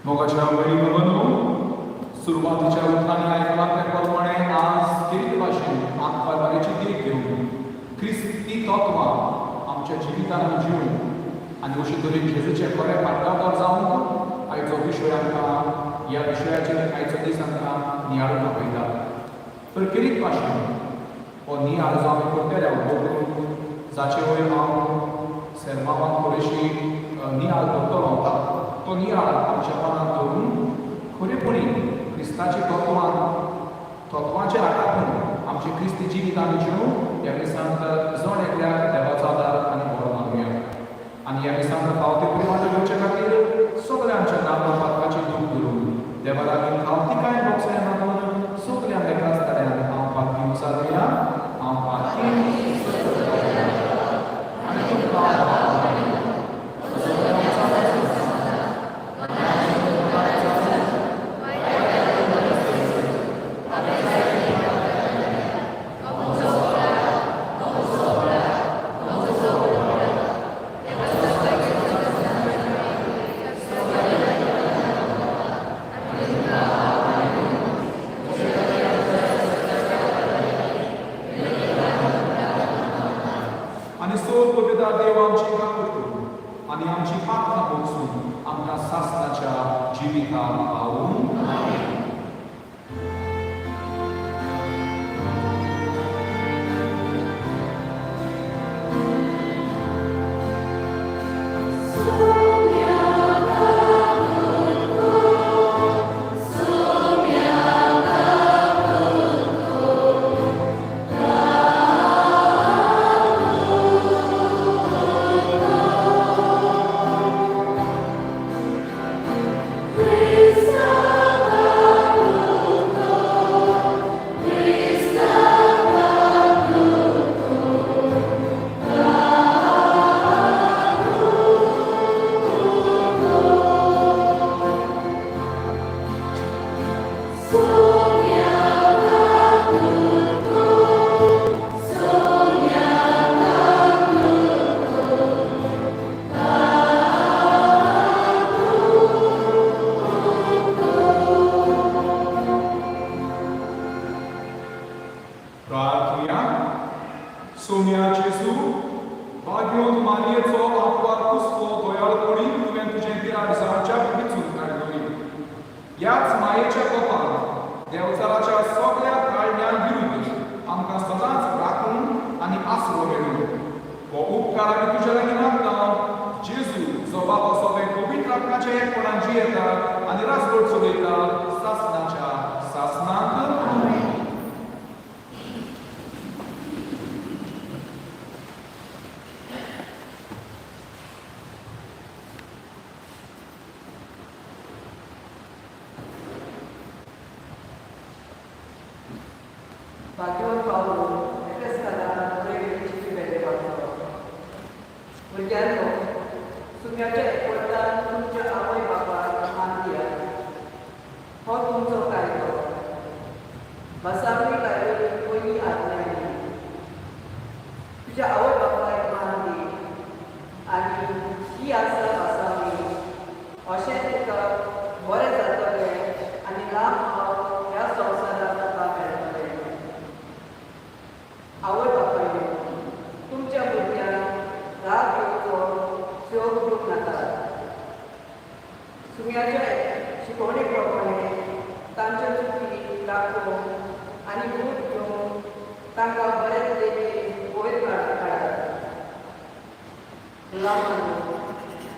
मोगाच्या वैभवनो सुरुवातीच्या उठाने ऐकल्याप्रमाणे आज किरीट भाषेत आत्मकारची देख घेऊन ख्रिस्ती तत्वां आमच्या जिवितांत जिवन आनी अशे तरेन जेजूचे खरे पाठकावकार जावन आयचो विशय आमकां ह्या विशयाचेर आयचो दीस आमकां नियाळून आपयता. तर किरीट भाशेन हो नियाळ जो आमी करतले बरोवन जाचे वयर हांव सेरमावान थोडीशी नियाळ करतलो तो नियाळ आमच्या मनांत धरून खरेपणीन क्रिस्ताची तत्वांचेर आदारून आमचे क्रिस्ती जिवितांत जिवन ह्या दिसांत जण एकल्याक देवाचो आदार आनी बरो मागुया. आनी ह्या दिसांत पावती प्रिमांत घेवचे खातीर सगळे आमच्या नांवां पातकाची दूख धरून देवा लागीं खावतीकाय बक्षाय मागून सगळ्या एकाच तऱ्यान हांव पातकी उसार दिला. हांव पातकी आनी तुमकां ताचे एकपणान जियेता आनी रासकोट चलयता सासणाच्या सासणाक भाग्यवान पावलो एकाच वेगवेगळी भेटे वाटतो भुरग्यांनो सुम्याच्या एकवटान तुमच्या आवय बापाक मान दिया हो तुमचो कायदो बसावणी कायदो पयली आज्ञा तुझ्या आवय बापायक मान दी आनी ही आसा बसावणी अशें तुका बरें जातलें आनी लांब हांव ह्या संवसारांत तुका मेळटलें आवय बापायनो तुमच्या भुरग्यांक राग येवचो शेव करूंक नाका सुम्याच्या शिकवणे प्रमाणे तांच्या चुकी राखून आनी दूध घेवन तांकां बरे तरेन वयर काडात लांब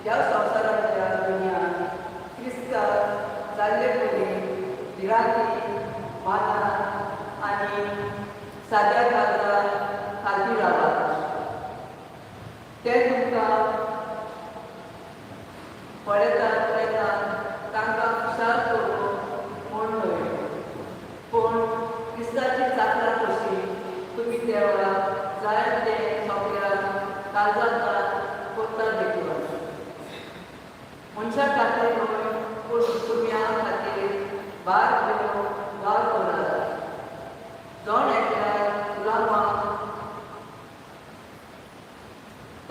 ह्या संवसारांतल्या दुनियान क्रिस्तांव जाल्ले पयलीं भिरांती मानान आनी साद्या काळजान खालती रावात ते तुमकां पळयतात तांकां खुशाल करून म्हूण न्हय पूण क्रिस्ताची चाकरां कशी तुमी देवळा जाय ते सगळ्यांक काळजांत कोत्ता देखून मनशा खातीर न्हय पूण सुम्या खातीर बार घेवन वार करात दोन एकल्यार गुलामाक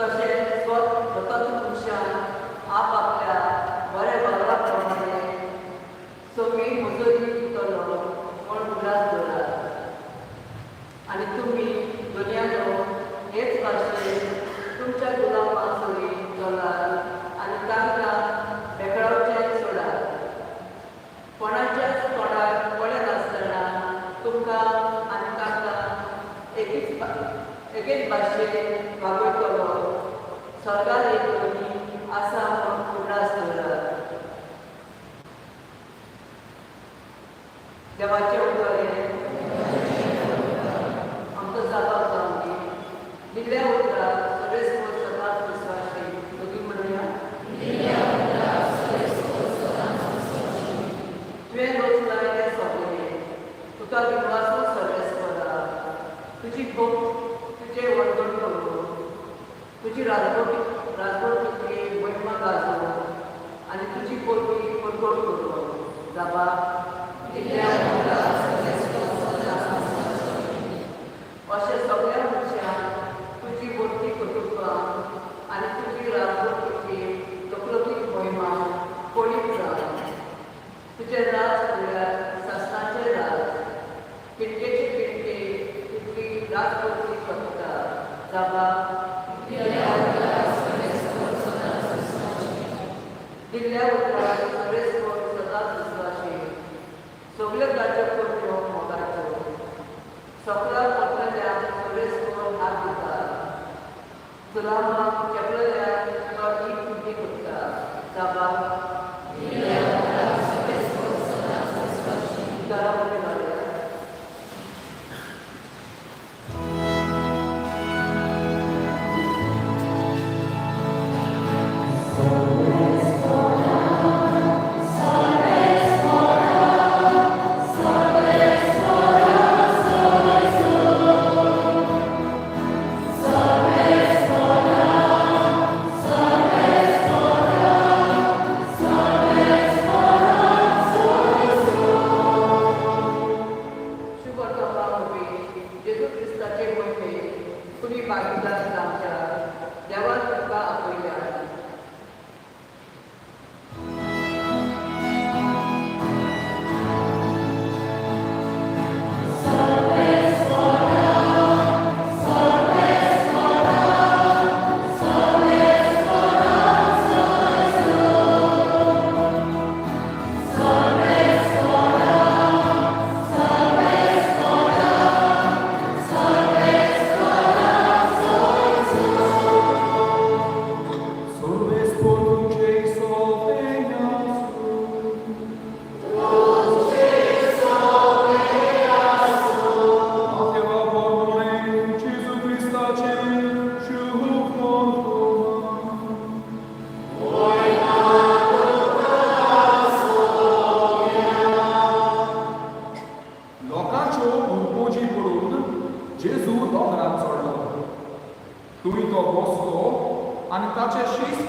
तशें स्वतंत्र मनशान आपआपल्या बऱ्या भावना प्रमाणे सगळी मजुरी दितलो म्हूण उलास दवरात आनी तुमी दुनियानो हेच भाशेन तुमच्या गुलामाक सगळी चलात आनी तांकां बेकळावचें सोडात कोणाच्याच तोंडाक बळें नासतना तुमकां आनी तांकां एकेच भाशेन वागयतलो सरकार येतली आसा म्हूण उगडास दवरात देवाचें उतरें आमकां जापाक जावं दिल्ल्या उतराक सगळे स्पोर्ट सदांच विस्वासी दोगी म्हणया तुवें रोजगार तें सगळें तुका विश्वासूच सर्वेस्परा तुजी भोग तुजें वर्तन करून तुजी राजवटी महिमा गाजोवन आनी तुजी पोरगी परगोड करून जाबा अशें सगळ्या मनशांक तुजी भक्ती कुटुंबां आनी तुजी राजवटीची तकलोकीक महिमा पडीत जावन तुजें राज म्हणल्यार सासणाचें राज पिणकेचे पिणके तुजी राजवटी करता जाबा दिल्ल्या उतराक सगळे स्पोर्ट सदांच विस्वासी सगळ्यो गाज्यो करच्यो मोगाच्यो सगळ्या पटलेल्याक सगळे स्पोर्ट हात दितात गुलामाक केपलेल्याक तो ही कृती करता जाबा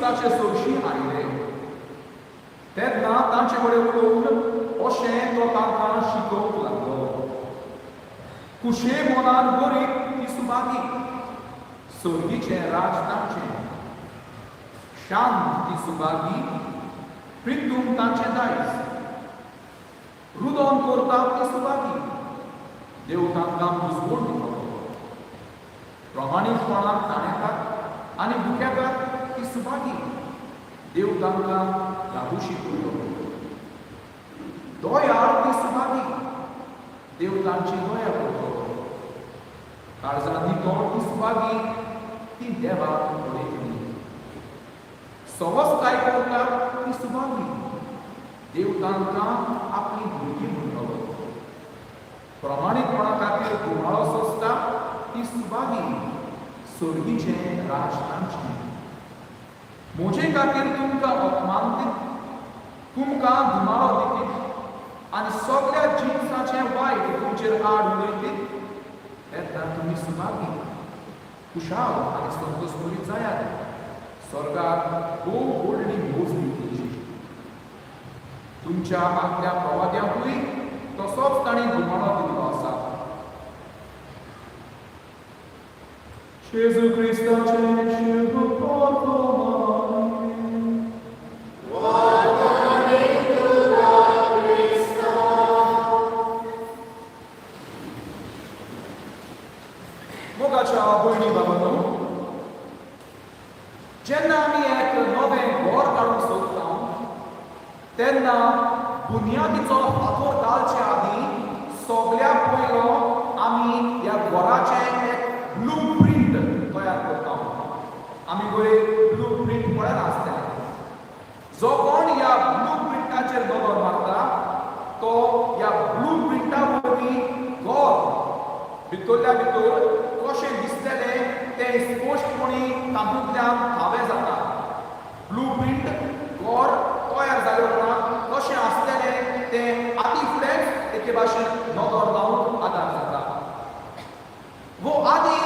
क्रिस्ताचे सोयशी आयले तेन्ना तांचे कडेन उलोवन अशें तो तांकां शिकोवंक लागलो. कुशे मनान बरी ती सुवाती, सर्गीचें राज तांचें. शांत ती सुवाती, प्रितूम तांचें दायज. रुदोन करता ती सुवाती, देव तांकां बुजवण दितलो. प्रमाणीकपणान ताणेतात आनी बुक्याकार ती सुवाती, देव तांकां लागूशी करतलो. दोयार ती सुवाती, देव तांची दया करतलो. काळजांनी तोंड ती सुवाती, ती देवाक उलयतली. सवस्ताय करता ती सुवाती, देव तांकां आपली भुरगीं म्हणटलो. प्रमाणीकपणा खातीर गुमाळो सोंसता ती सुवाती, सर्गीचें राज तांचें. म्हजे खातीर तुमकां अपमान दित, तुमकां गुमाळो दितीत आनी सगळ्या जिन्साचें वायट तुमचेर आड उलयतीत, तेन्ना तुमी सुवाती, खुशाल आनी संतोश करीत जायात. स्वर्गाक खूब व्हडली मोजणी तुमची. तुमच्या आदल्या प्रवाद्यांकूय तसोच ताणें गुमाळो दिल्लो आसा. जेजू क्रिस्ताचें शुभ वर्तमान. मोगाच्या भयणी बाबांनो, जेन्ना आमी एक नवें घर काडूंक सोदता तेन्ना बुनयादीचो फातर घालचे आदीं सगळ्या पयलो आमी ह्या घराचें एक ब्लूप्रिंट तयार करता. आमी बरी ब्लूप्रिंट पळयला आसतलें. जो कोण ह्या ब्लूप्रिंटाचेर नदर मारता तो ह्या ब्लूप्रिंटा वरवीं घर भितरल्या भितर कशें दिसतलें तें स्पश्टपणी तातूंतल्यान हांवें जाता. ब्लूप्रिंट घर तयार जालें उपरांत कशें आसतलें तें आदीं फुडेंच एके भाशेन नदर लावूंक आदार जाता. वो आदीं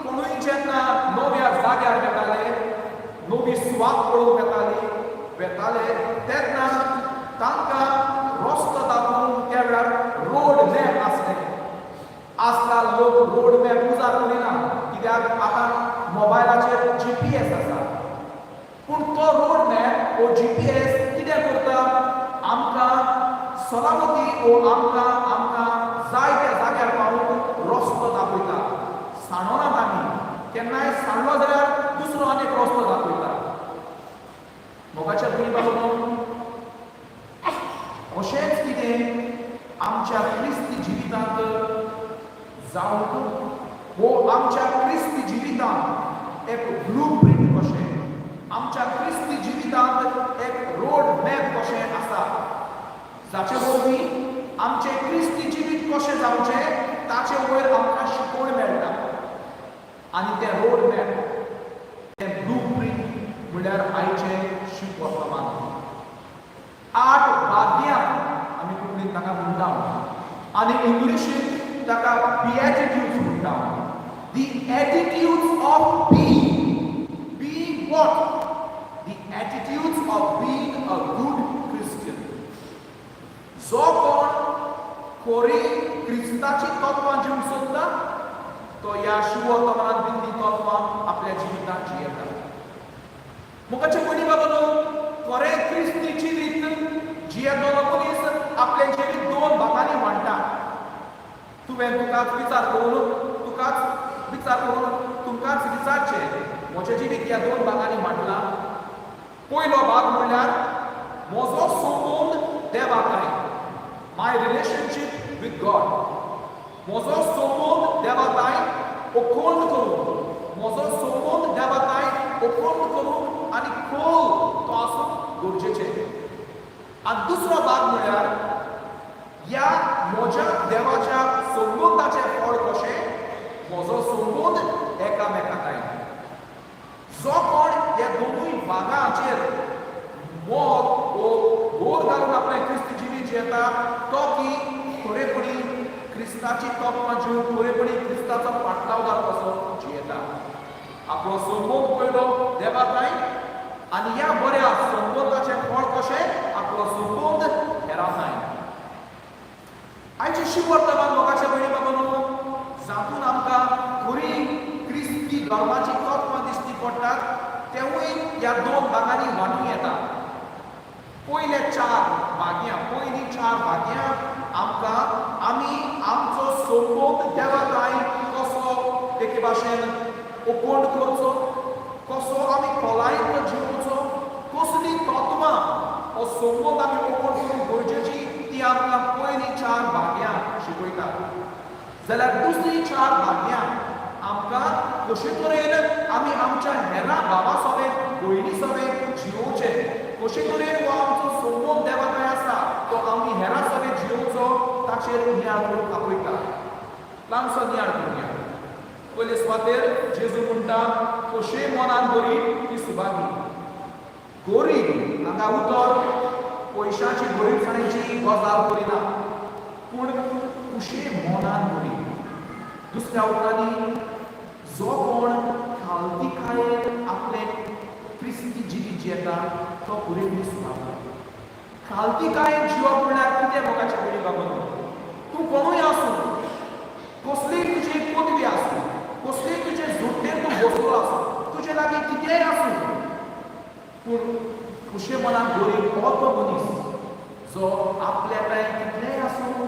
कोणूय जेन्ना नव्या जाग्यार वेताले, नवी सुवात पळोवंक वेताले तेन्ना तांकां रस्तो दाखोवंक त्या वेळार रोड मॅप आसले. आजकाल लोक रोड मॅप उजार करिना, कित्याक आतां मोबायलाचेर GPS आसा. पूण तो रोड मॅप वो GPS कितें करता, आमकां सलामती वो आमकां जाय त्या जाग्यार पावूंक रस्तो दाखयता. सांडोनात आमी, केन्नाय सांडलो जाल्यार दुसरो आनीक रस्तो दाखयता. मोगाच्या भयणी बाबांनो, अशेंच कितें आमच्या क्रिस्ती जिवितांत जावंक वो आमच्या क्रिस्ती जिवितांत एक ब्लूप्रिंट कशें, आमच्या क्रिस्ती जिवितांत एक रोड मॅप कशें आसा, जाचे वरवीं आमचें क्रिस्ती जिवीत कशें जावचें ताचे वयर आमकां शिकवण मेळटा. आनी तें रोड मॅप, तें ब्लूप्रिंट म्हणल्यार आयचें शुभ वर्तमान. 8 वाद्यां आमी कोंकणींत ताका म्हणटा आनी इंग्लिशींत ताका बिएटिट्यूड्स म्हणटा. The attitudes of being what? The attitudes of being a good Christian. जो कोण खरी क्रिस्ताची तत्वां जीवन सोदता तो ह्या शुभ वर्तमानांत दिल्ली तत्वां आपल्या जिवितांत जियेता. मोगाचे भयणी बाबांनो, खरें क्रिस्ती जिवीत जियेतलो मनीस आपलें जिवीत 2 भागांनी मांडटा. तुवें तुकाच विचार करून तुमकांच विचारचें, म्हजें जिवीत ह्या 2 भागांनी मांडलां. पयलो भाग म्हणल्यार म्हजो संबंद देवाकाय, माय रिलेशनशीप विथ गॉड. म्हजो संबंद देवाकाय अखंड करून, म्हजो संबंद देवाकाय अखंड करून आनी खोल तो आसूंक गरजेचें. आनी दुसरो भाग म्हणल्यार ह्या म्हज्या देवाच्या संबंदाचें फळ कशें, म्हजो संबंद एकामेकांकाय. जो कोण ह्या दोनूय भागांचेर मोग वो भर घालून आपलें क्रिस्ती जिवीत जियेता तो की खरेपणी क्रिस्ताची तत्वां जीवन खरेपणी क्रिस्ताचो पाटलावदार कसो जियेता. आपलो संबंद पयलो देवाकाय आनी ह्या बऱ्या संबंधाचे फळ कशें आपलो संबंध हेरांनाय आयचे शिवर्तमान लोकांच्या भयणी बाबांनो जातून आमकां खरी क्रिस्ती धर्माची तत्वां दिश्टी पडटात तेवूय ह्या दोन भागांनी वांटून येता पयले चार भाग्यां आमकां आमी आमचो संबंध देवा काय कसो एके भाशेन ओपन करचो कसो आमी खोलायेन जिवोवचो कसली तत्वां हो संबंध आमी ओपन करूंक गरजेची ती आमकां पयलीं चार भाग्यां शिकयता जाल्यार दुसरी चार भाग्यां आमकां कशे तरेन आमी आमच्या हेरां भावा समेत भयणी समेत जिवोवचें कशे तरेन हो आमचो संबंध देवा काय आसा तो आमी हेरां समेत जिवोवचो ताचेर नियाळ करूंक आपयता ल्हानसो नियाळ करूया पयले सुवातेर जेजू म्हणटा कशे मनान बरी ती सुभागी गोरीब हांगा उतर पयशांची गरीबसाणेची गजाल करिना पूण कुशे मनान बरी दुसऱ्या उतरांनी जो कोण खालतीकायेन आपले क्रिस्ती जिवीत जियेता तो पुरेपूर सुभागी खालतीकायेन जिवप म्हळ्यार कितें मोगाचें बरी बाबा तूं कोणूय आसूं कसलीय तुजी पदवी आसूं कसलीय तुजे झुट्टेर तूं बसलो आसूं तुजे लागीं कितेंय आसूं पूण खुशे मनान गरीब हो तो मनीस जो आपल्या कांय कितलेंय आसूं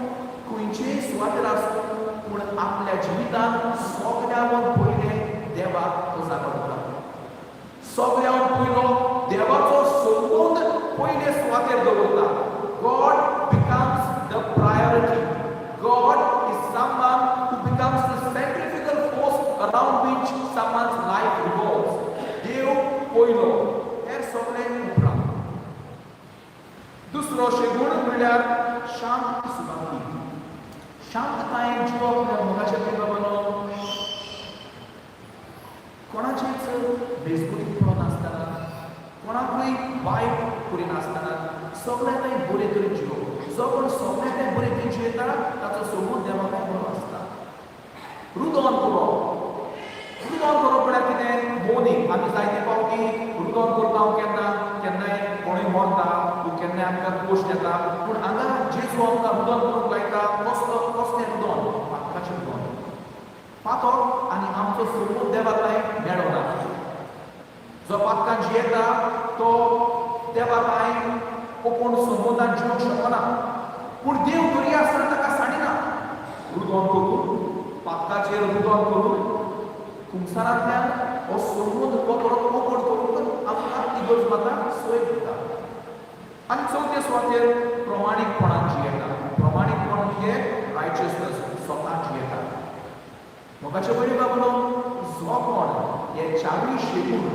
खंयचेय सुवातेर आसूं पूण आपल्या जिवितांत सगळ्यावन पयलें देवाक तो जागो दिता सगळ्यावन पयलो देवाचो संबंध पयले सुवातेर दवरता God becomes the priority God is someone who becomes the centrifugal force around which someone's life revolves देव पयलो हेर सगळें उपरांत दुसरो शेगूण म्हणल्यार शांत सुभागी शांततायेन जिवप म्हळ्यार मोगाचें बरी बाबांनो कोणाचेच बेजबुजीपणो नासतना कोणाकूय वायट करिनासतना सगळ्यांकय बरे तरेन जिवप जो कोण सगळ्यांकय बरे तरेन जियेता ताचो संबंध देवाक बरो आसता रुदन करप म्हळ्यार कितें मौनीक आमी जायते फावटी रुदन करता हांव केन्नाय कोणूय मरता केन्नाय आमकां गोश्ट येता पूण हांगा जेजू आमकां रुदन करूंक लायता कसलें रुदन पातकाचें रुदन पातक आनी आमचो संबंध देवाकाय मेळना जो पातकान जियेता तो देवाकाय ओपन संबंधान जिवंक शकना पूण देव बरी आसतना ताका साडिना रुदन करून पातकाचेर रुदन करून खुमसारांतल्यान हो संबंध परत ओपन करून आमकां इगर्ज माता सोय दिता आनी चवथे सुवातेर प्रमाणीकपणान जियेता प्रमाणीकपण म्हणजे रायचियसनेस स्वता जियेता मोगाचें बरी बाबलो जो कोण हे चारूय शेगूण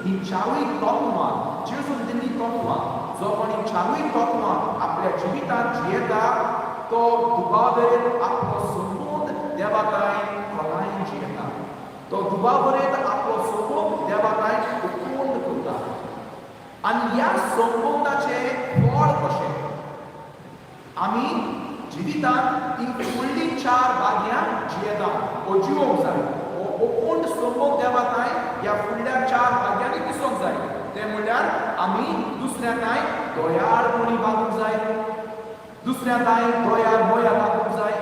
ही चारूय तत्वां जेजून दिल्ली तत्वां जो कोण ही चारूय तत्वां आपल्या जिवितांत जियेता तो दुबावरेन आपलो संबंध देवाकाय खोलायेन जियेता तो दुबावरेन आपलो संबंध देवाकाय उपोवण करता आनी ह्या संबंधाचे फळ कशें आमी जिवितांत ही फुडली चार भाग्यां जियेता हो जिवोवंक जाय हो ओपन संबंध देवाकाय ह्या फुडल्या चार भाग्यांनी दिसूंक जाय ते म्हणल्यार आमी दुसऱ्याकाय दोयाळपणी वागूंक जाय दुसऱ्याकाय दोयाळ मोया वागूंक जाय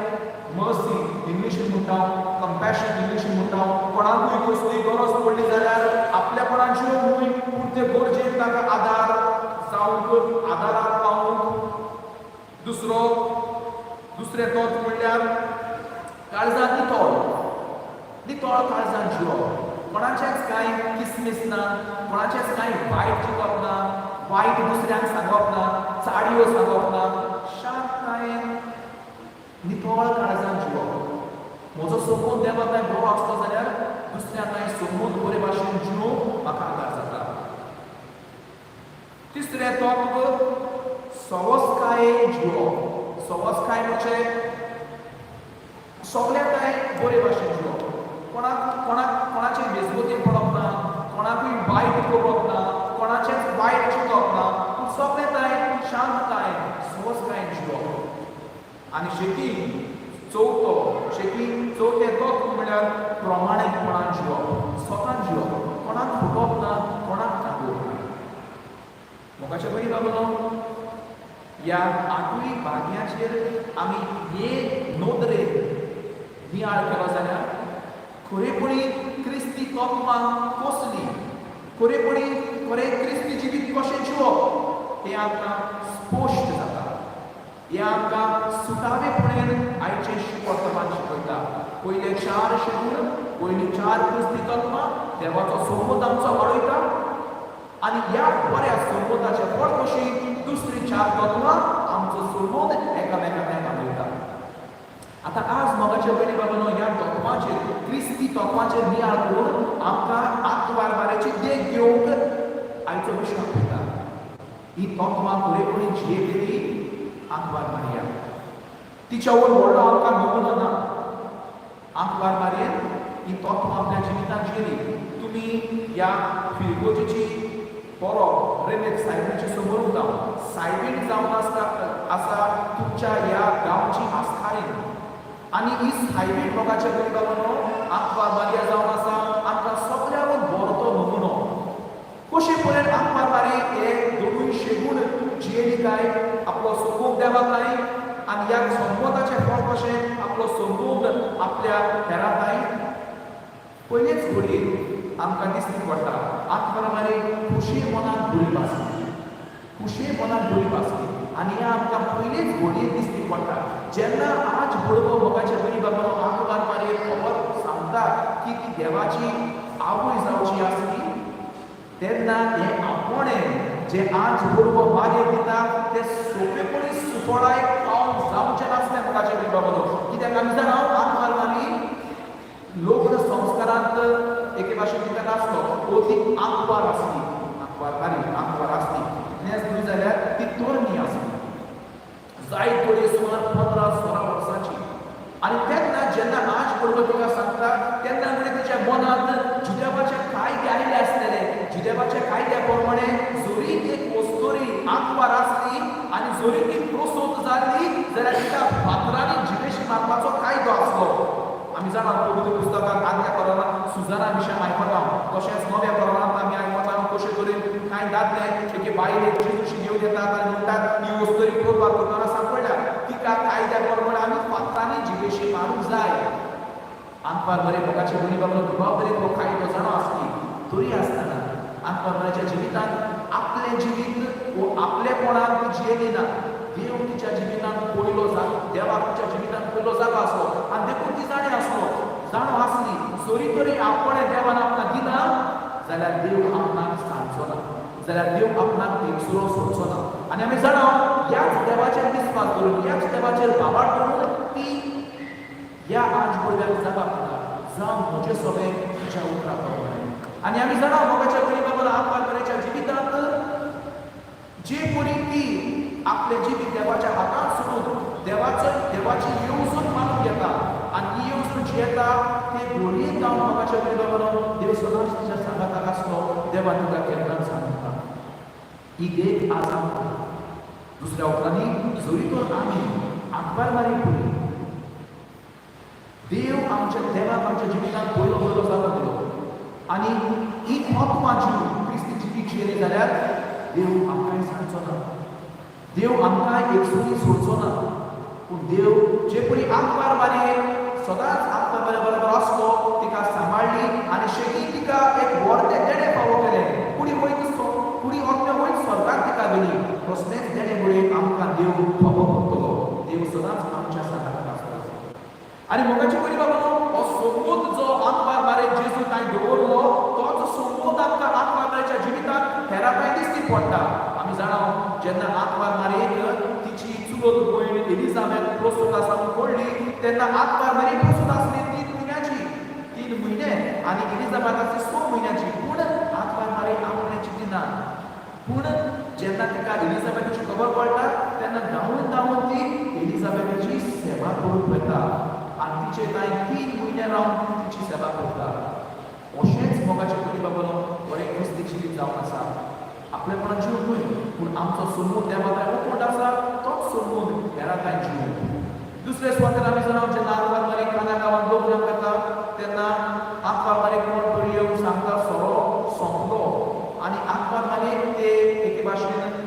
मर्सी इंग्लिशीन म्हणटा कंपॅशन इंग्लिशीन म्हणटा कोणाकूय कसली गरज पडली जाल्यार आपल्या कोणाक जिवोवंक न्हय पूण ते गरजेक ताका आदार जावंक आदाराक पावूंक दुसरे तत्व म्हणल्यार काळजांत नितळ काळजांत जिवप कोणाचेच कांय किसमीस ना कोणाचेच कांय वायट चिंतप ना वायट दुसऱ्यांक सांगप ना चाडयो सांगप ना शांततायेन नितळ काळजांत जिवप म्हजो संबंध देवाकाय बरो आसलो जाल्यार दुसऱ्याकाय संबंध बरे भाशेन जिवोवंक म्हाका आदार जाता तिसरें तत्व सवस्कायेन जिवप सवस्काय म्हणजे सगळ्यांकाय बरे भाशेन जिवप कोणाचे बेजबोतीन पडप ना कोणाकूय वायट करप ना कोणाचेच वायट चिंतप ना पूण सगळेंकाय शांतताय सवस्कायेन जिवप आनी चवथे तत्व म्हणल्यार प्रमाणीकपणान जिवप स्वतान जिवप कोणाक फुटप ना कोणाक नागोवप ना मोगाच्या बरी बाबनो या आठवी भाग्याचेर आमी एक नोंदरे नियाळ केलो जाल्यार खरेपणी क्रिस्ती तत्वां कसली खरेपणी खरे क्रिस्ती जिवीत कशें जिवप हें आमकां स्पश्ट जाता हें आमकां सुटावेपणेन आयचे वर्तमान शिकयता पयले 4 शेगूण पयलीं 4 क्रिस्ती तत्वां देवाचो संबंद आमचो वाडयता आनी ह्या बऱ्या संबंदाचे फळ कशी दुसरी 4 तत्वां आमचो संबंद एकामेकांक वाडयता आता आज मोगाच्या पयलीं बाबनो ह्या तत्वांचेर क्रिस्ती तत्वांचेर नियाळ करून आमकां आत्वारबारेची देख घेवंक आयचो विशय आपयता ही तत्वां खरेपणी जियेली आत्वार मारया तिच्या व्हडलो आमकां नमुनो ना आत्वार मारयेन ही तत्वां आपल्या जिवितांत जियेली तुमी ह्या फिल्गोचेची बरो रेमेक सायबीणचे समोर उरता सायबीण जावन आसा तुमच्या ह्या गांवची आस्थायीन आनी ही सायबीण मोगाच्या बरी बाबनो आत्वार मारया जावन आसा आमकां सगळ्यांक बरो नमुनो कशे पळयन आत्वार मारी हे दोनूय शेगूण जियेली काय आपलो संबंद देवाक काय आनी ह्या संबंदाचे फळ कशें आपलो संबंद आपल्या हेरां काय पयलेच घडयेर आमकां दिसती पडटा आत्वार मारी खुशी मनात बरी भासली खुशी मनात बरी भासली आनी हें आमकां पयलेच घडयेर दिसती पडटा जेन्ना आज बरोबर मोगाच्या बरी बाबा आत्वार मारी खबर सांगता की ती देवाची आवय जावची आसली तेन्ना हे आपणें जे आज बरोबर मार्य दिता ते सोंपेपणी सुफळाय पावंक जावचें नासलें मोगाच्या बरी बाबा कित्याक आमी जाणा आत्वार मारी लोक संस्कारांत एके भाशेन कितें नासलो ती आत्वार आसली आत्वार आसली नेस न्हय जाल्यार ती तरणी आसली जायत बरी सुमार 15-16 वर्सांची आनी तेन्ना जेन्ना आज बरोबर तिका सांगता तेन्ना म्हणजे तिच्या मनांत जुदेवाचे कायदे आयिल्ले आसलेले जुदेवाच्या कायद्या प्रमाणे जरी एक वस्तोरी आत्वार आसली आनी जरी ती प्रसूत जाली जाल्यार तिका फातरांनी जिवेशी मारपाचो कायदो आसलो आमी जाणा पवित्र पुस्तकांत आदल्या करारांत सुजाना विशय आयकता तशेंच नव्या करारांत आमी आयकता कशे तरेन कांय दादले एके बायलेक जेजूशी घेवन येतात आनी म्हणटात ही वस्तोरी करपाक करतना सांपडल्या तिका कायद्या प्रमाणे आमी फातरांनी जिवेशी मारूंक जाय आत्वार बरे मोगाचे बरी बाबा जबाबदारी तो कायदो जाणो आसली तरी आसतना आत्वार बऱ्याच्या जिवितांत आपले जिवीत वो आपलेपणान ती जियेली ना देव तिच्या जिवितांत पयलो जागो देवाक तिच्या जिवितांत पयलो जागो आसलो आनी देखून ती जाणो आसली जरी तरी आपणे देवान आपणाक दिना जाल्यार देव आपणाक सांगचो ना जाल्यार देव आपणाक एकसुरो सोडचो ना आनी आमी जाणा ह्याच देवाचेर विस्वास करून ह्याच देवाचेर बाबाळ करून ती ह्या आज बरोबर जागा पडटा जावं म्हजे सगळे तिच्या उतरा प्रमाणे आनी आमी जाणा मोगाच्या बरी बाबा आत्वार बऱ्याच्या जिवितांत जे कोणी ती आपले जिवीत देवाच्या हातांत सोडून देवाची येवजण मानून घेता आनी ही येवजण जी येता ते घडयेक जावन मोगाच्या बरी बाबा देव सदांच तिच्या सांगाताक आसलो देवा तुका केन्नाच सांगता ही देख आज आमकां दुसऱ्या उतरांनी जरी तर आमी आत्वार मारी पळय देव आमच्या देवाक आमच्या जिवितांत पयलो जागो दिलो आनी ही तत्वां जीव क्रिस्ती जिवीत जियेली जाल्यार देव आमकांय सांगचो ना देव आमकां एकसुरी सोडचो ना पूण देव जे परी आत्वार मारये सदांच आत्वार मारे बरोबर आसलो तिका सांबाळली आनी शेगी तिका एक व्हडलें देणे फावो केलें कुडी वयत स्वर्गाक तिका गेली कसलेंच देणे वळेक आमकां देव फावो करतलो देव सदांच आमच्या सांगाताक आसता आनी मोगाची बरी बाबा हो संबंद जो आत्वार मारे जेजू ताणें दवरलो तोच संबंद आमकां आत्वार मारेच्या जिवितांत हेरांकाय दिसती पडटा आमी जाणा जेन्ना आत्वार मारेक तिची चुलत भयण एलिझाबेथ प्रसूत आसा म्हूण पडली तेन्ना आत्वार मारी प्रसूत आसली 3 म्हयने आनी एलिझाबेथ आसली 6 म्हयन्याची पूण आत्वार मारी आपणे चिंतिना पूण जेन्ना तिका एलिझाबेथीची खबर पडटा तेन्ना धांवून ती एलिझाबेथीची सेवा करूंक वता आनी तिचे कांय 3 म्हयने रावन तिची सेवा करता अशेंच मोगाचे बरी बाबा बरें क्रिस्ती जिवीत जावन आसा आपलेपणान जीव न्हय पूण आमचो संबंद देवा काय ओपण आसा तोच संबंद हेरा काय जीव दुसरे स्वातंत्र्य आमी जाणा जेन्ना आत्वार मारी खाना गांवांत प्रोग्राम करता तेन्ना आत्वार मारी कोण तरी येवन सांगता सोरो सोंपलो आनी आत्वार मारी ते एके भाशेन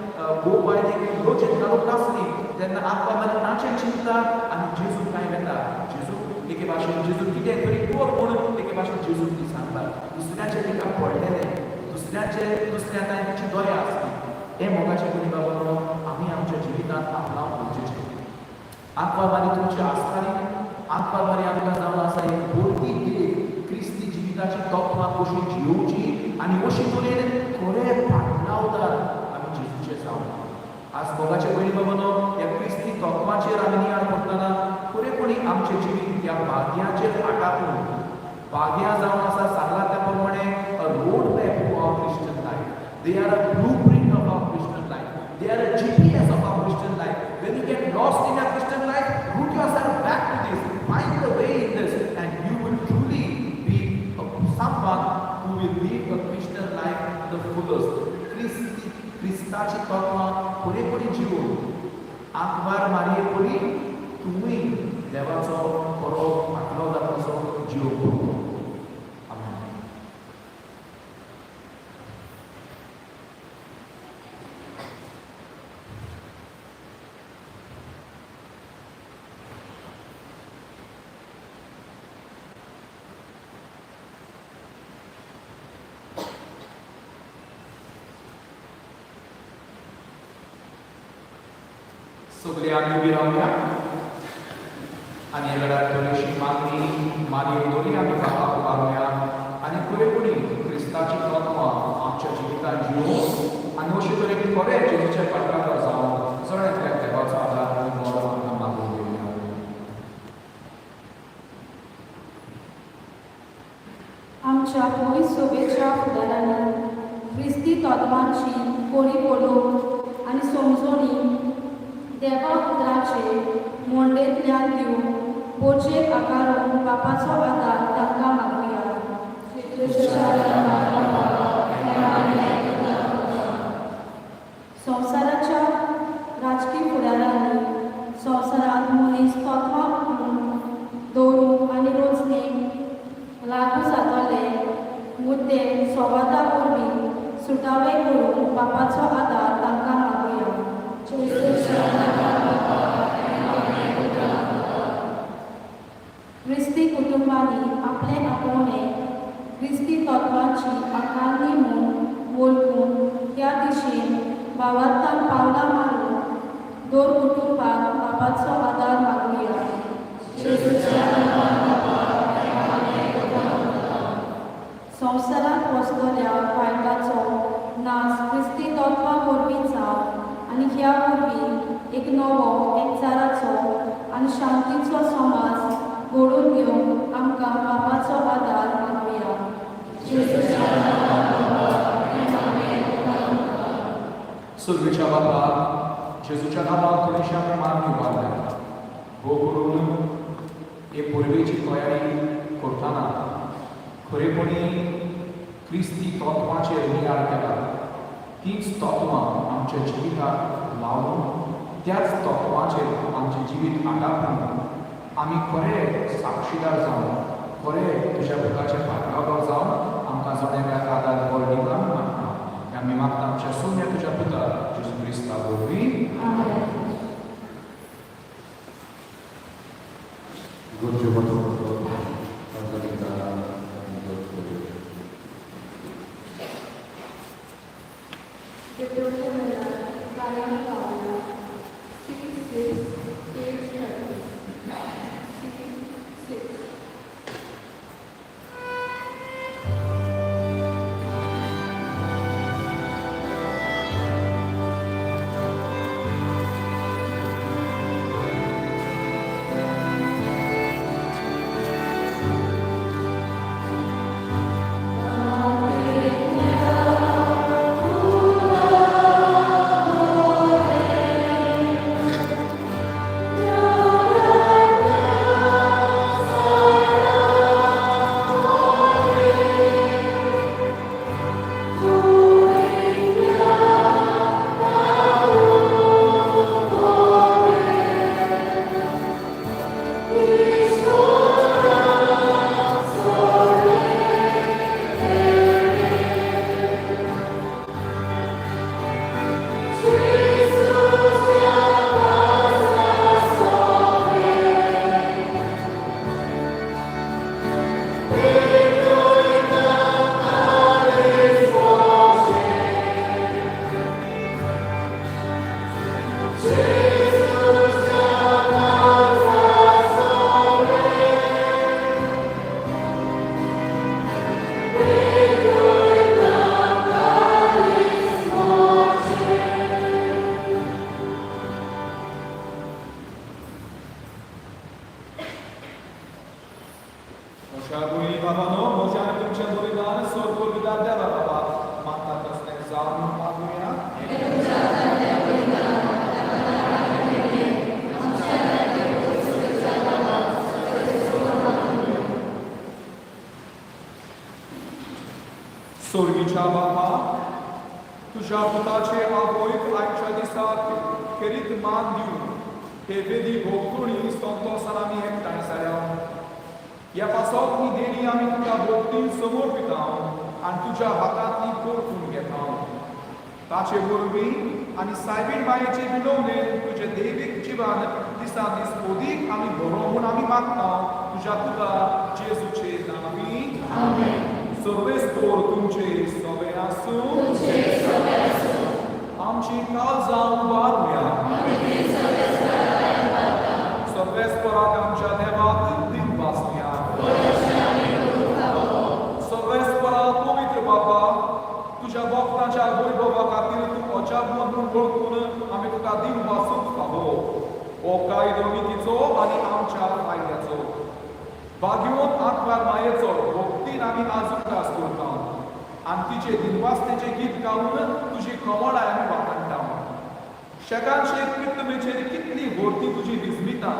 गोपाय देखील रोज घालून आसली तेन्ना आमकां मरणाचें चिंता आनी जेजू काय वेता जेजू एके भाशेन जेजू कितें तरी कर म्हणून एके भाशेन जेजू ती सांगता दुसऱ्याचे तिका पडलेले दुसऱ्या तांची दोया आसली हे मोगाचें कोणी बाबा आमी आमच्या जिवितांत आपणावंक गरजेचें आंकवा मारी तुमची आसताली आंकवा मारी आमकां जावन आसा एक बोरती देख क्रिस्ती जिविताची तत्वां कशी जियोवची आनी अशी तरेन खरे पाटलावदार आमी जेजूचे जावं आज मोगाचे पयली बाबा ह्या क्रिस्ती तत्वांचेर आमी नियाळ करतना खरेपणी आमचें जिवीत ह्या भाग्याचेर आटापून भाग्या जावन आसा सांगला त्या प्रमाणे a road map to our Christian life they are a blueprint of our Christian life they are a GPS of our Christian life. When you get lost in your Christian life, root yourself back to this, find the way in this, and you will truly be someone who will live a Christian life the fullest. Christaची तत्वां पुरेपुरी जिवून आंकवार मारये पडी तुम्ही देवाचो खरो पाटलो कसो जिवोवप सगळे आमी उबी रावया आनी ह्या वेळार थोडीशी मागणी दोनी आमी बापाक उबारुया आनी पुरेपुरी क्रिस्ताची तत्वां आमच्या जिवितांत जिवोवन आनी अशे तरेन खरे जेजूचे पाटलाकार जावन जणेतल्या देवाचो आदार आनी मोल आमकां मागून घेवया आमच्या गोंय सभेच्या फुडाऱ्यांनी क्रिस्ती तत्वांची परिपलोवप आनी समजोणी देवा उतराचे मोंडेंतल्यान दिवन पोरचेक आकारून बापाचो आदार तांकां मागुया संवसाराच्या राजकीय फुडाऱ्यांनी संवसारांत मनीस तत्वां दवरूंक आनी रोजनेक लागू जातले मुद्दे संवादा वरवीं सुटावे करून बापाचो आदार तांकां मागुया क्रिस्ती कुटुंबांनी आपले आपोवणे क्रिस्ती तत्वांची आकारणी म्हूण वळखून त्या दिशेन भावार्थान पावलां मारून दोन कुटुंबाक बापाचो आदार मागुया संवसारांत वचतल्या वायटाचो नाश क्रिस्ती तत्वां वरवीं जावं आनी ह्या वरवीं एक नवो एकचाराचो आनी शांतीचो समाज घडोवन घेवंक आमकां बापाचो आदार मागुया सुरवेच्या बाबा जेजूच्या नांवान थोडीशी आमी मागणी उबारल्या भोव करून हे पुर्वेची तयारी करतना खरेपणी क्रिस्ती तत्वांचेर नियाळ केला तीच तत्वां आमच्या जिविताक लावन त्याच तत्वांचेर आमचें जिवीत आटापून आमी खरे साक्षीदार जावन खरे तुज्या भुताचे पाटलावर जावन आमकां जणेव्याक आदार बळ दिवंक मागता आमी मागता आमच्या सोन्या तुज्या पुता जेजू क्रिस्ता वरवीं Duša Baba, tuža potače a vojk ajča disate, kerit mandiu, ke vedi bokuni stonto salami hektaj sarjam. Ja pasok ni deni ami tuja boktin समर्पिताम, आणि तुझ्या हातातली कोरफून घेताम. ताचे वरवीं आणि सायबीण मायेचे विनवणे तुझे दैविक जीवन दिसा दीस ओदीक आमी बरोवन आमी मागता तुझ्या पुता जेजूचे नावी. आमेन. सर्वेस्पोर तुमचे सवे आसूं. आमची काळजां उबारूया. सर्वेस्पोराक आमच्या देवाक दिन वाचूया. सर्वेस्परा पवित्र बाबा, तुझ्या भक्तांच्या वैभवा खातीर तूं अजाप म्हणून वळखून आमी तुका दिन वासूंक फावो. हो कायदो नितीचो आनी आमच्या फायद्याचो. भाग्यवंत आत्म्यार मायेचो भक्तीन आमी आज उपास करता आनी तिचे दिनवासतेचे गीत गावन तुजी कमळाय आमी वाखाणटा. शेकांचे कितमेचेर कितली व्हरती तुजी विस्मिता,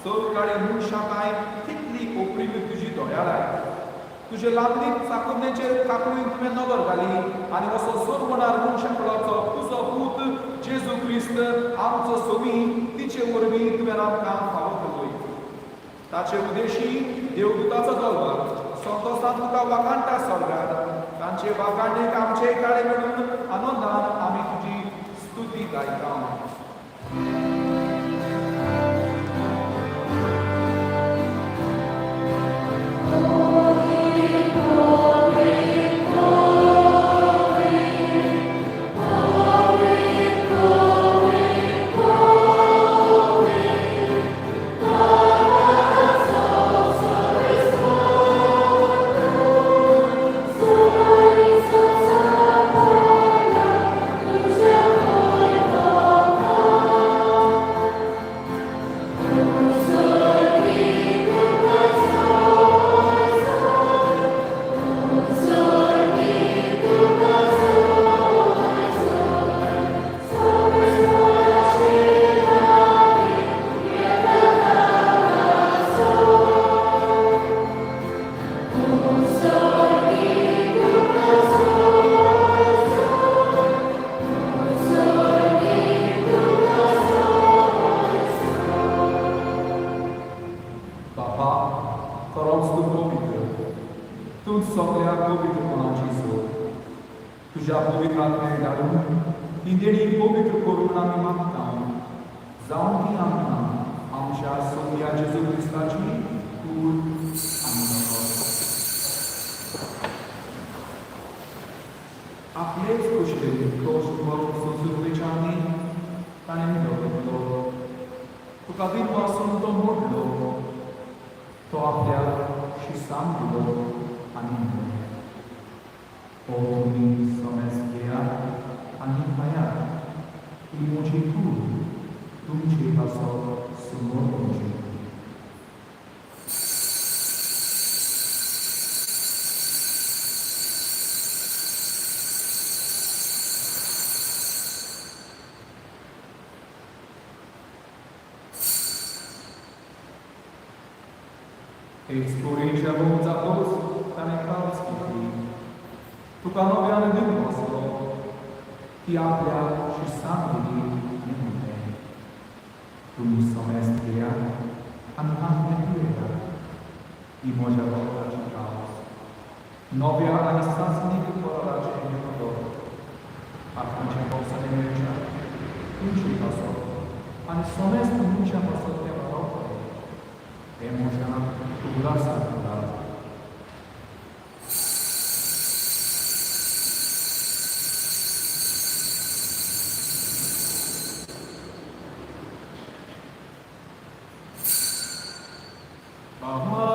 सकाळी मनशाकाय कितली ओपरीक तुजी दोळ्यालाय. तुझे लागलीक चाकुर्णेचेर काकून तुवें नदर घाली आनी असो सोरवणार मनशाकुळाचो तुजो पूत जेजू क्रिस्त आमचो सोमी तिचे वरवीं तुवें आमकां फावो केलोय. ताचे उदेशी देवदूताचो दरबार संतोशान तुका वाखाणटा स्वर्गात. तांचे वाखाणेक आमचे काळे मेळून आनंदान आमी तुजी स्तुती गायता. तुझ्या पवित्र आत्म्याक धाडून ती देणी पवित्र करून आमी मागता. जावन ती आमकां आमच्या सोमया जेजू क्रिस्ताची कूड आनी नकळो. आपलेच कुशलेन दोश करून संस्कृतीच्यानी ताणें दवरलो. तुका दिन पासून तो मोडलो. तो आपल्या शिस्तान दिलो आनी म्हणलो, हो तुमी समज घेयात आनी खायात. ही म्हजी कूड तुमची पासो समोर तुमची. Explorința lumea toți, dar ne cauți chipii. Tuca novian din nostru, ti apia și sambili nemune. Tu mi somest ea, am nebuia, i moja volta ci caos. Novia ani sasni fără ce nemodor. Atunci poți să ne mergea, tunci pasă. Ani somest muncea pasă de Europa. Emoționat cu glasa curată. Amen.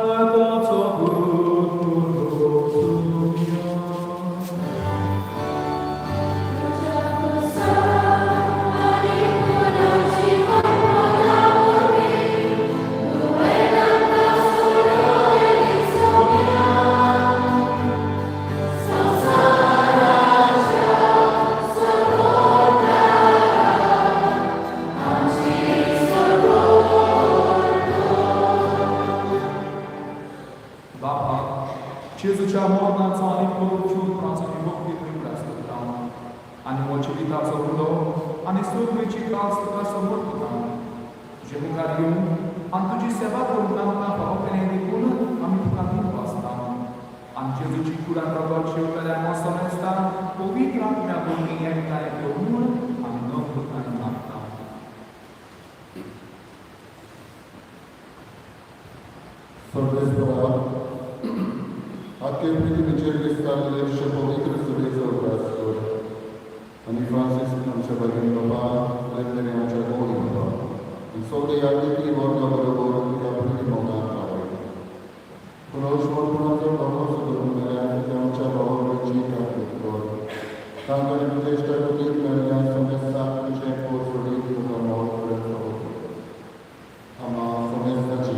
sognici calță ca să mor cu tine. Ce mâncar eu, am tuci se va porunca în apa opene de bună, am impucat din asta. Am cerut și cura rogociu pe la noastră mesta, o vitra mea bănie care pe urmă, am domnul în noapta. Sărbătoarea, activity cerere stare și politică să vezi obrazu. Ani Francis am se bagin baba, lettere am se bagin baba. In sole activity vorga vorga che apri momento. Conosco conosco che am se bagin cica tutto. Tanto ne poteste poter nella somessa che posso dire con amore per tutto. Ama somessa ci.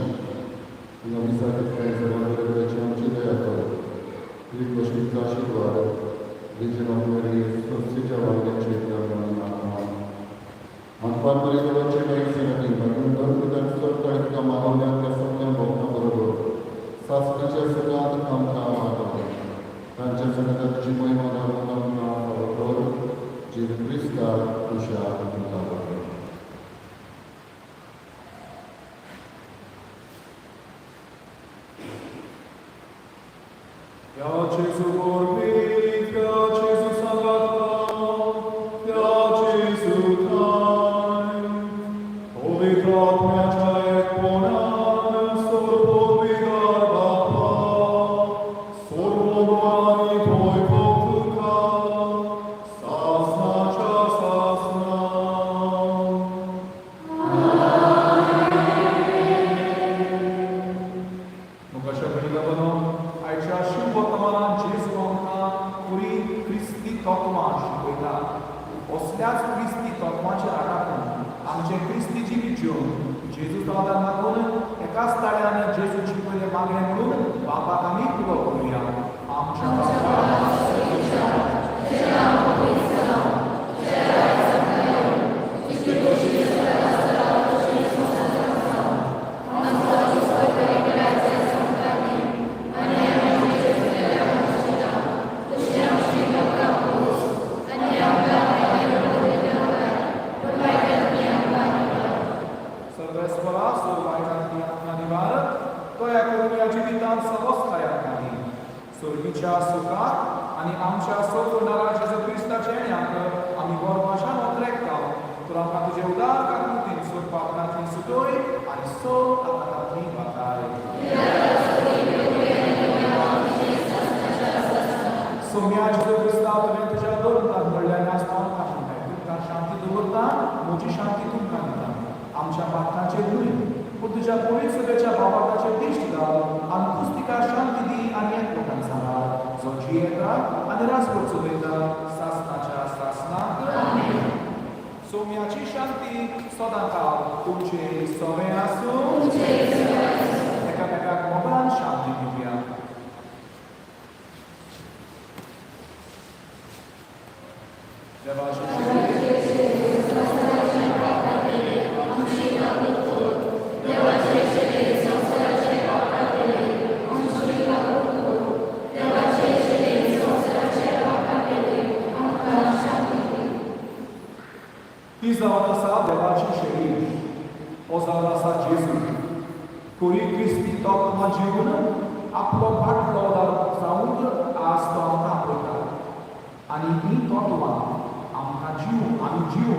In avisa che pensa che c'è un cielo. Riconosciuta și doar. Deci la mărie, sfârșitea la legea de la Am partele de la cele excelente, când dormul de sorta ca mahalea că să ne bocna vorbo. S-a spus să cadă cam ca amator. Pentru să ne dă și mai mare la vorbo, Jesus Hristos ușa în tavă. Ia Jesu vorbit, ia Jesu salvat, ia Jesu tai. O vicrat mea cea exponan, sor povigar bapa, sor mogani poi poctuca, sasna cea sasna. Nuka și-a venit aici și botămana Jesu Anca, curi Cristi tocma și uita. Osleați Cristi tocma ce arată. Am ce Cristi Gimiciu. Jesu toată naconă, e ca stareană Jesu cipule magne mult, baba cami cu locuria. Am ce Sorbicia suka, ani amcia sotul nara Jesu Hrista čenjaka, ami borba šano trekta, turam kako je udar kakutin sur paknatin sudoj, ani sol akatin bataj. Somia Jesu Hrista tuvente ja dorta, mărlea neasta kašunkai, tukar shanti dorta, moji shanti tunkanita. Amcia paknace buni. Putuja poliță de cea baba ce diștiga, am pustica shanti di anietto cansara, zocieta, aneras porțuveta, sasna cea sasna. Amen. Somia ci shanti sodanta, uce soveasu, eka moban shanti biblia. Deva și Izala sa delaci șeriș, o zala sa Jesu. Curi Cristi tocma giună, aplopat lodar saundă, asta am capătat. Ani tocma, am ca giu,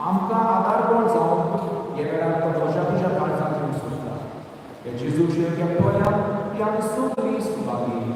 am ca adar bol saundă, e vera totoja deja calzat în susta. E Jesu și el cheptoia, i-am sotris cu babini.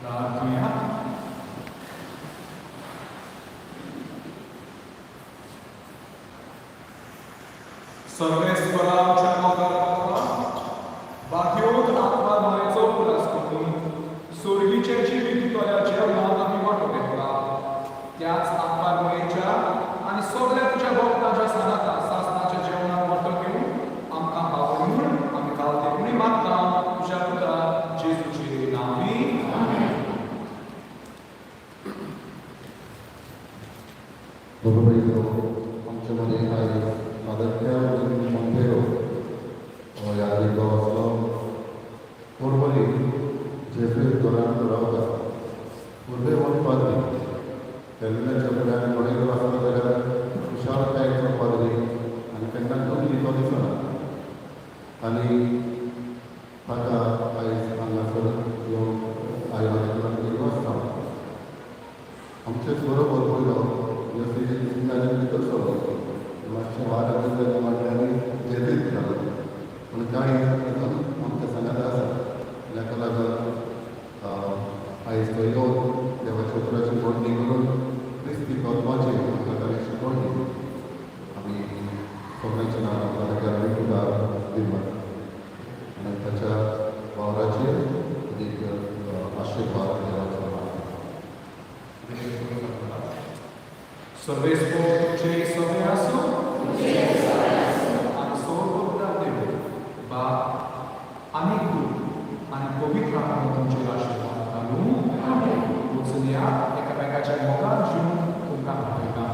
प्रार्थना. सर्वेश्वरा आमच्या मोगाला बाह्योत आत्मा मायेचो पुरास करून सोर्गीचे जीवित तोऱ्याच्या नाव आम्ही वाटो घेतला त्याच आत्मा मायेच्या आणि सगळ्या तुझ्या भक्ताच्या सदाता सासनाच्या जेवणात वाटो घेऊन आमकां आवडून आम्ही घालते कुणी मागता तुझ्या पुत्रा जेजूचे नावी. बरोबर आमच्यामध्ये आहे आदर्शा मंदिरो यादी असलो बरोबर जेफ्री दोरान रावता पूर्वे वन पाद्री तेलंगाच्या फुड्यान कोणेलो आसलो जाल्यार खुशालकायेचो पाद्री आनी केन्ना कमी तो दिसना आनी ताका आयज हांगासर येवन आयुर्वेदांत गेलो आसता आमचेच बरोबर पयलो जशी जिंदानी कसो मातशें वार जाले मांडल्यानी जेतीत जालो पूण कांय आमच्या सांगात आसा जाका लागून आयज तो येवन देवाच्या उतराची बोडणी करून क्रिस्ती तत्वाची म्हाका शिकवणी आमी सगळ्यांच्या नांवान ताका विठुदार दिवं आनी ताच्या वावराचेर एक आशिर्वाद देवाचो Sorvesco cei soveasu, आणि सोबत देव बा अनेक दूत आणि पवित्र आत्मा तुमचे आशीर्वाद घालून उचलया एकामेकाच्या मोगात जीवन तुमकां दाखयता.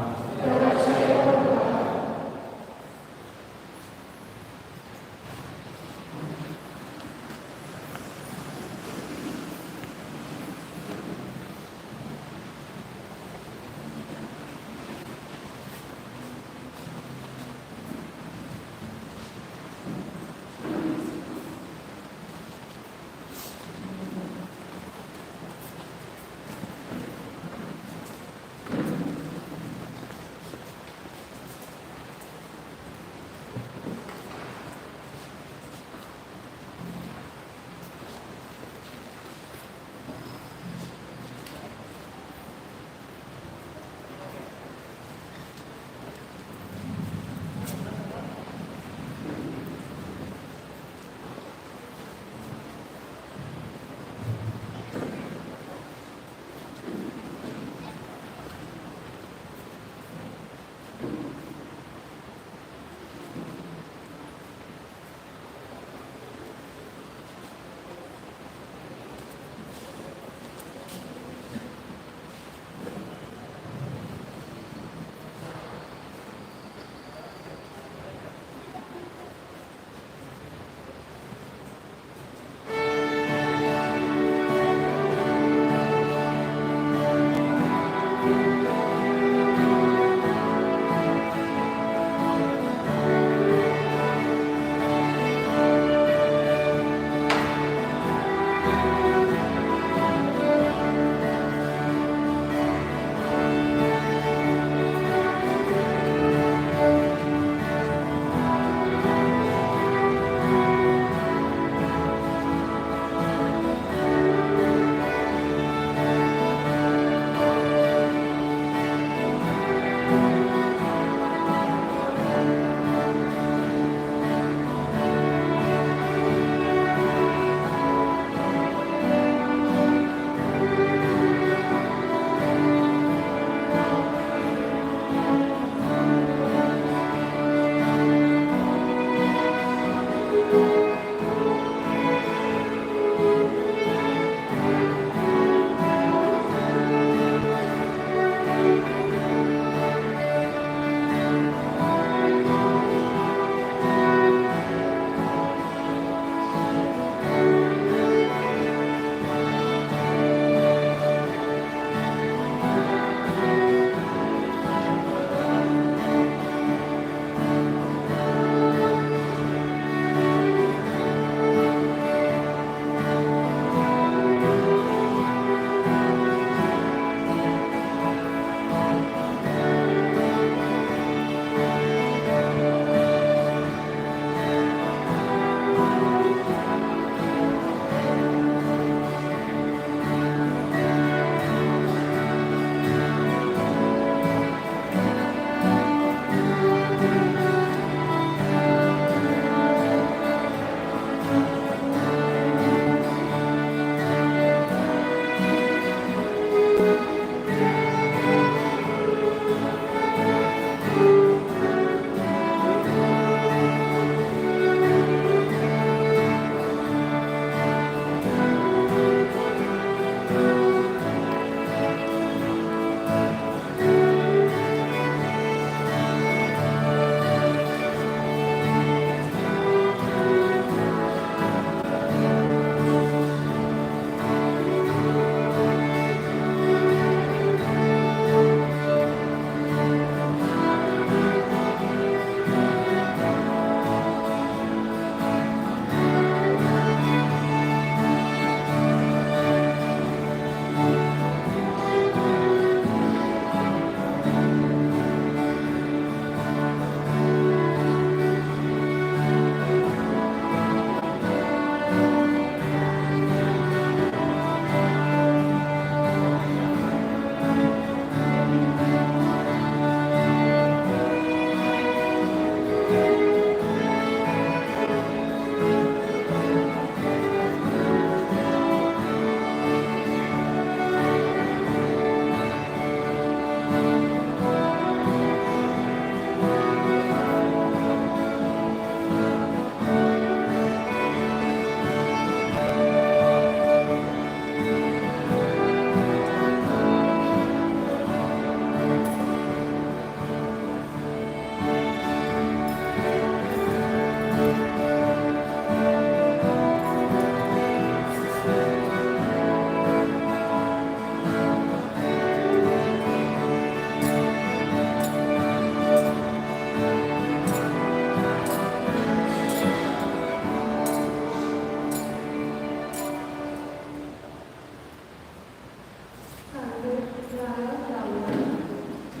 राहत राहून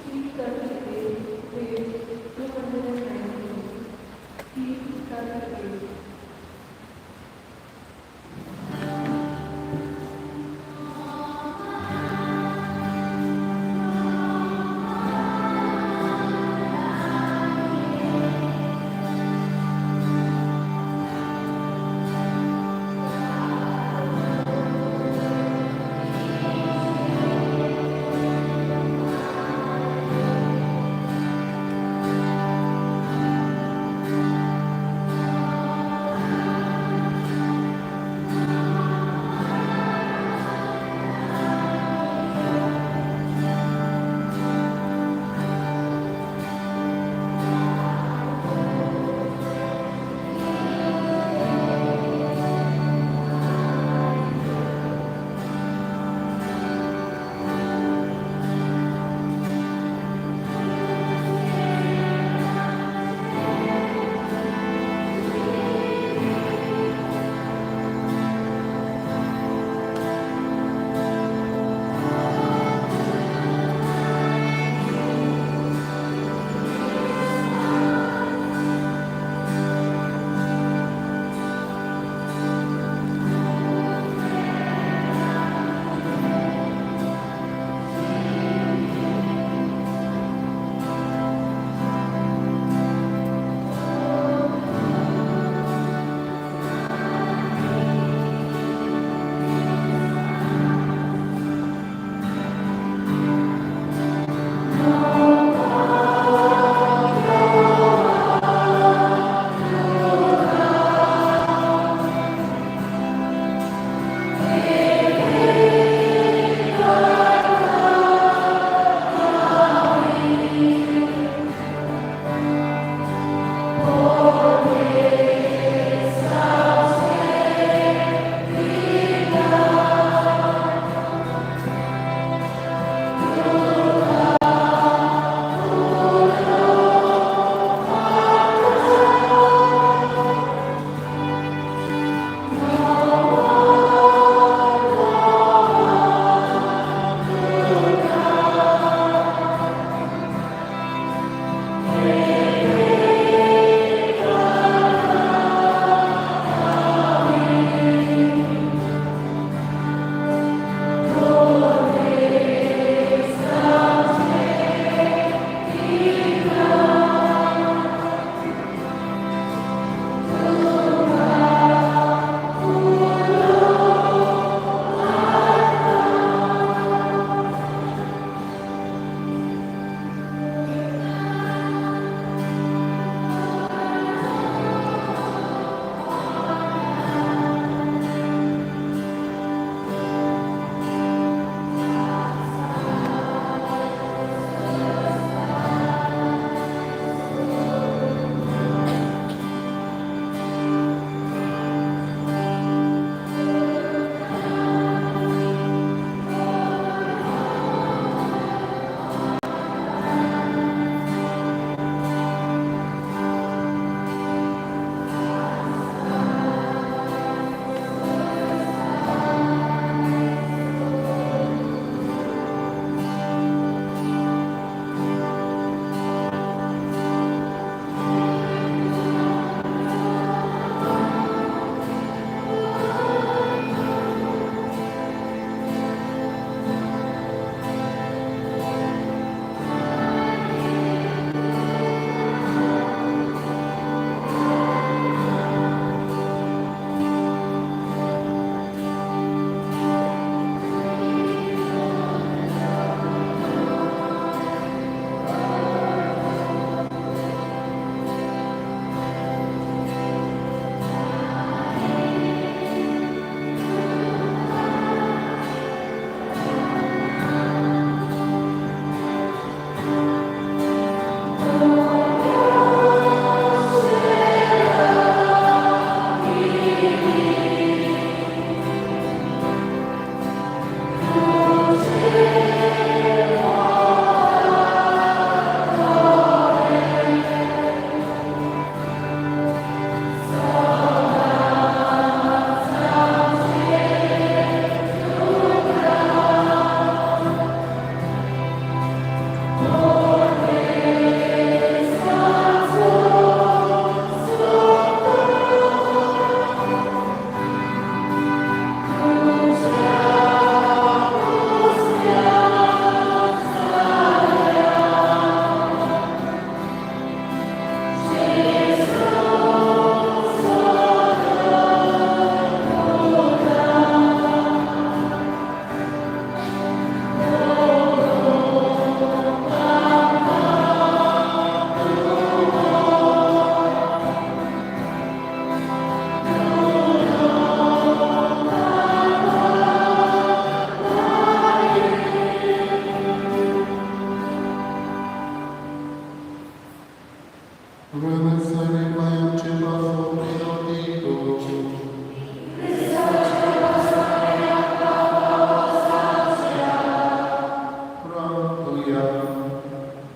ती करते हे 290 ती करते.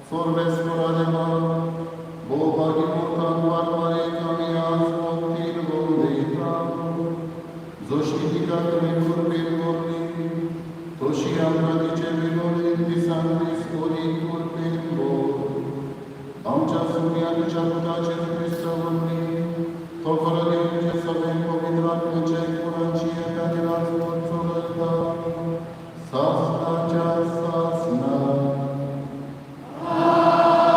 Sorvescor ademar, Boga important barbare camias octil vondeita, Zoștitica trecur pe vorbi, Toșiam radice vilorin disantis oricur pe vor. Am cea sumiată cea putace Hristă vorbi, tot fără de unge să avem povitrat pe cei curancie care l-ați mulțumăta, Sasna cea sasna. Amen.